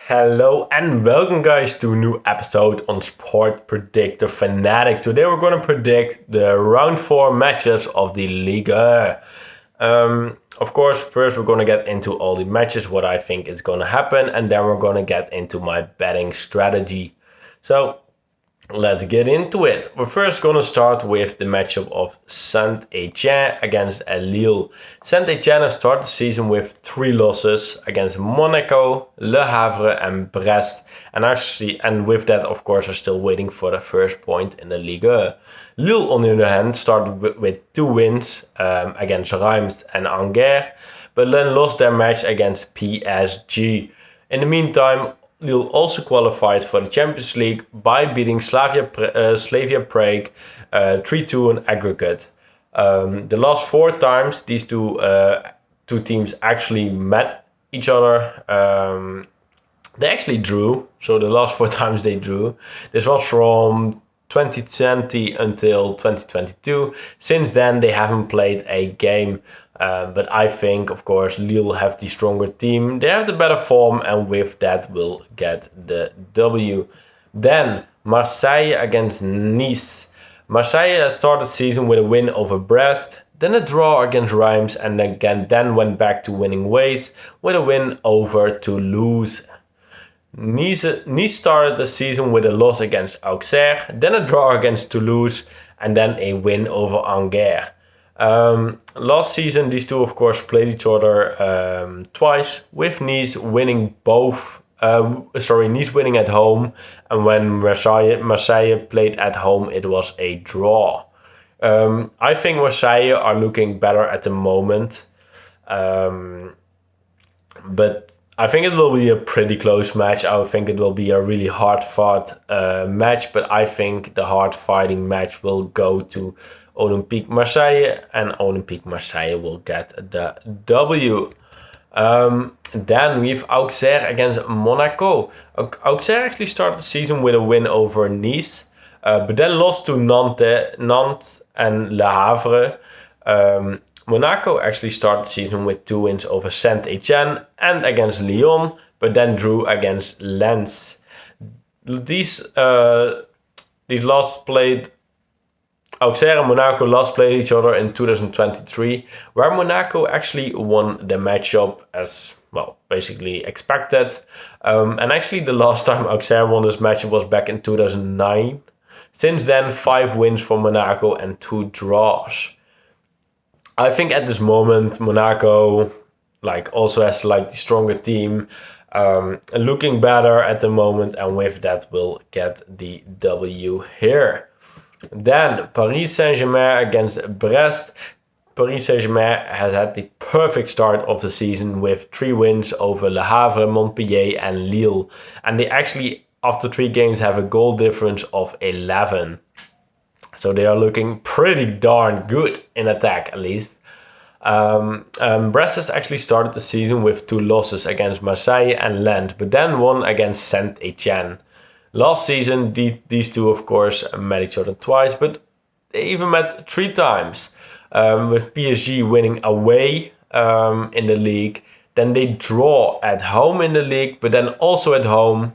Hello and welcome guys to a new episode on SportPredictorFanatic. Today we're going to predict the round 4 matches of the Ligue. Of course, first we're going to get into all the matches, what I think is going to happen, and then we're going to get into my betting strategy. So let's get into it. We're first going to start with the matchup of Saint-Étienne against Lille. Saint-Étienne has started the season with 3 losses against Monaco, Le Havre and Brest. And with that, of course, are still waiting for the first point in the Ligue. Lille, on the other hand, started with 2 wins against Reims and Angers, but then lost their match against PSG. In the meantime, Lille also qualified for the Champions League by beating Slavia Prague 3-2 in aggregate. The last 4 times these two teams actually met each other, they actually drew. So the last 4 times they drew. This was from 2020 until 2022. Since then they haven't played a game. But I think, of course, Lille have the stronger team. They have the better form, and with that will get the W. Then Marseille against Nice. Marseille has started the season with a win over Brest, then a draw against Reims, and then went back to winning ways with a win over Toulouse. Nice started the season with a loss against Auxerre, then a draw against Toulouse, and then a win over Angers. Last season, these two, of course, played each other twice, with Nice winning Nice winning at home, and when Marseille played at home, it was a draw. I think Marseille are looking better at the moment, but I think it will be a pretty close match. I think it will be a really hard-fought match, but I think the hard-fighting match will go to Olympique Marseille, and Olympique Marseille will get the W. Then we have Auxerre against Monaco. Auxerre actually started the season with a win over Nice, but then lost to Nantes and Le Havre. Monaco actually started the season with 2 wins over Saint-Étienne and against Lyon, but then drew against Lens. These last played. Auxerre and Monaco last played each other in 2023, where Monaco actually won the matchup as, well, basically expected. And actually the last time Auxerre won this matchup was back in 2009. Since then, 5 wins for Monaco and 2 draws. I think at this moment, Monaco also has the stronger team, looking better at the moment, and with that will get the W here. Then Paris Saint-Germain against Brest. Paris Saint-Germain has had the perfect start of the season with 3 wins over Le Havre, Montpellier and Lille. And they actually, after 3 games, have a goal difference of 11. So they are looking pretty darn good in attack, at least. Brest has actually started the season with 2 losses against Marseille and Lens, but then won against Saint-Étienne. Last season, these two, of course, met each other twice, but they even met 3 times, with PSG winning away in the league. Then they draw at home in the league, but then also at home,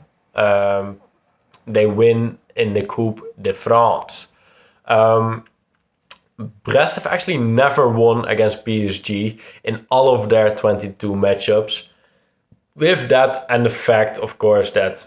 they win in the Coupe de France. Brest have actually never won against PSG in all of their 22 matchups. With that and the fact, of course, that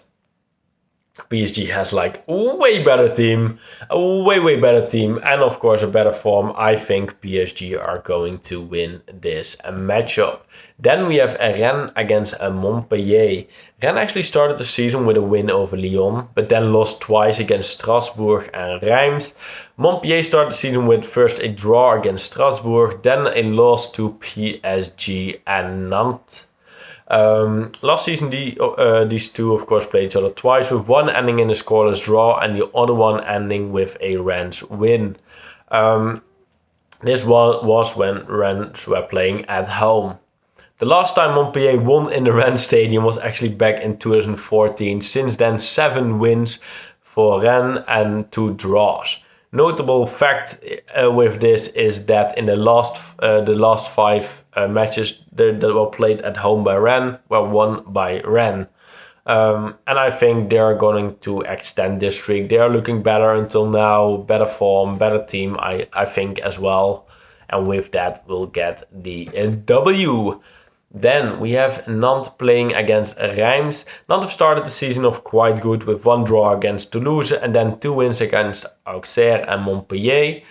PSG has a way better team, and of course a better form, I think PSG are going to win this matchup. Then we have Rennes against Montpellier. Rennes actually started the season with a win over Lyon, but then lost twice against Strasbourg and Reims. Montpellier started the season with first a draw against Strasbourg, then a loss to PSG and Nantes. Last season, these two, of course, played each other twice, with one ending in a scoreless draw and the other one ending with a Rennes win. This was when Rennes were playing at home. The last time Montpellier won in the Rennes Stadium was actually back in 2014. Since then, 7 wins for Rennes and 2 draws. Notable fact with this is that in the last 5 matches that were played at home by Rennes were won by Rennes. And I think they are going to extend this streak. They are looking better until now, better form, better team, I think as well. And with that, we'll get the W. Then we have Nantes playing against Reims. Nantes have started the season off quite good with 1 draw against Toulouse and then 2 wins against Auxerre and Montpellier.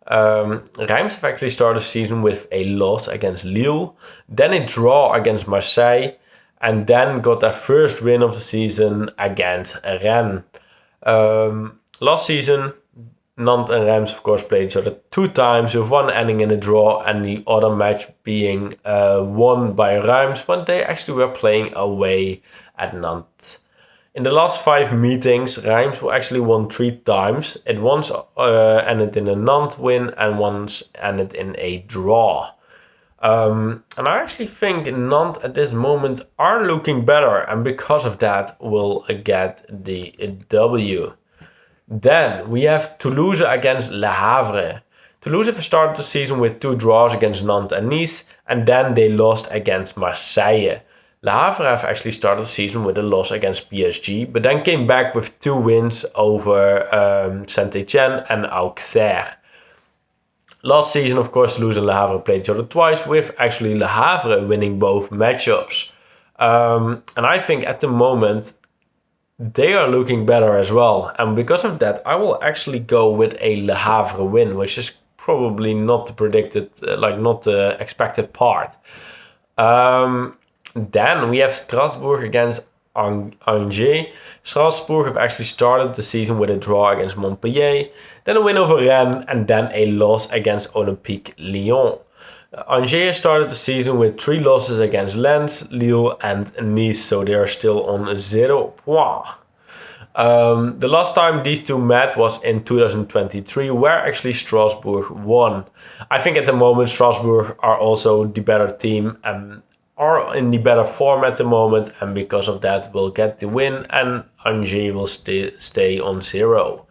Reims have actually started the season with a loss against Lille, then a draw against Marseille, and then got their first win of the season against Rennes. Last season, Nantes and Reims, of course, played each other 2 times, with one ending in a draw and the other match being won by Reims, but they actually were playing away at Nantes. In the last 5 meetings, Reims actually won 3 times. It once ended in a Nantes win and once ended in a draw. And I actually think Nantes at this moment are looking better, and because of that will get the W. Then we have Toulouse against Le Havre. Toulouse have started the season with 2 draws against Nantes and Nice, and then they lost against Marseille. Le Havre have actually started the season with a loss against PSG, but then came back with 2 wins over Saint-Etienne and Auxerre. Last season, of course, Toulouse and Le Havre played each other twice, with actually Le Havre winning both matchups. And I think at the moment, they are looking better as well. And because of that, I will actually go with a Le Havre win, which is probably not the predicted, not the expected part. Then we have Strasbourg against Angers. Strasbourg have actually started the season with a draw against Montpellier, then a win over Rennes, and then a loss against Olympique Lyon. Angers started the season with 3 losses against Lens, Lille, and Nice, so they are still on 0 points. The last time these two met was in 2023, where actually Strasbourg won. I think at the moment Strasbourg are also the better team and are in the better form at the moment, and because of that will get the win, and Angers will stay on 0.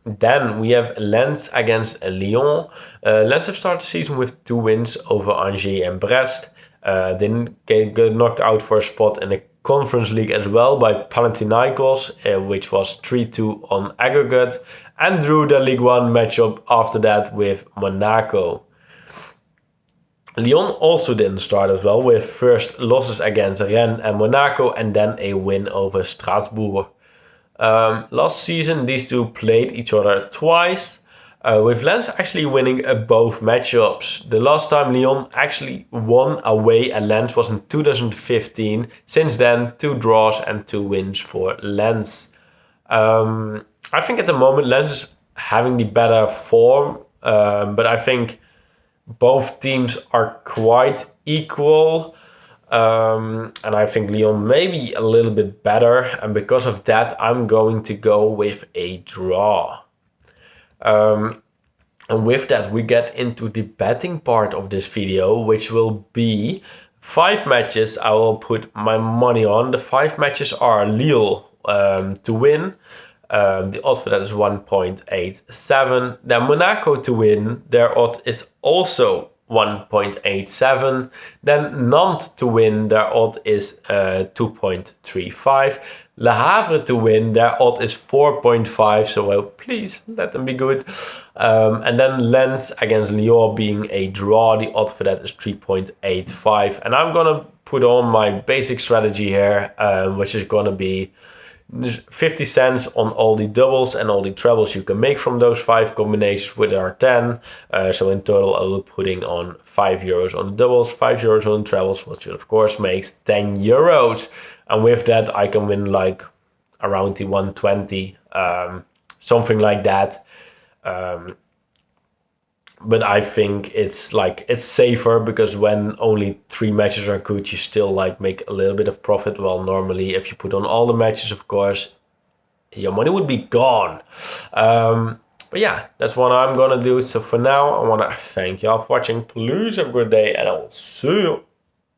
Then we have Lens against Lyon. Lens have started the season with 2 wins over Angers and Brest. Then get knocked out for a spot in the Conference League as well by Panathinaikos, which was 3-2 on aggregate, and drew the Ligue 1 matchup after that with Monaco. Lyon also didn't start as well, with first losses against Rennes and Monaco and then a win over Strasbourg. Last season these two played each other twice, with Lens actually winning both matchups. The last time Lyon actually won away at Lens was in 2015. Since then, 2 draws and 2 wins for Lens. I think at the moment Lens is having the better form, but I think both teams are quite equal. And I think Lyon may be a little bit better, and because of that I'm going to go with a draw. And with that we get into the betting part of this video, which will be 5 matches I will put my money on. The 5 matches are Lille to win. The odds for that is 1.87. Then Monaco to win, their odds is also 1.87. Then Nantes to win, their odds is 2.35. Le Havre to win, their odds is 4.5, so well, please let them be good. And then Lens against Lyon being a draw, the odds for that is 3.85. And I'm gonna put on my basic strategy here, which is gonna be 50 cents on all the doubles and all the trebles you can make from those 5 combinations, with our 10. So in total I will be putting on €5 on the doubles, €5 on the trebles, which of course makes €10. And with that I can win like around the 120, something like that. But I think it's safer, because when only 3 matches are good, you still make a little bit of profit. Well, normally if you put on all the matches, of course, your money would be gone. But yeah, that's what I'm gonna do. So for now, I wanna thank y'all for watching. Please have a good day, and I will see you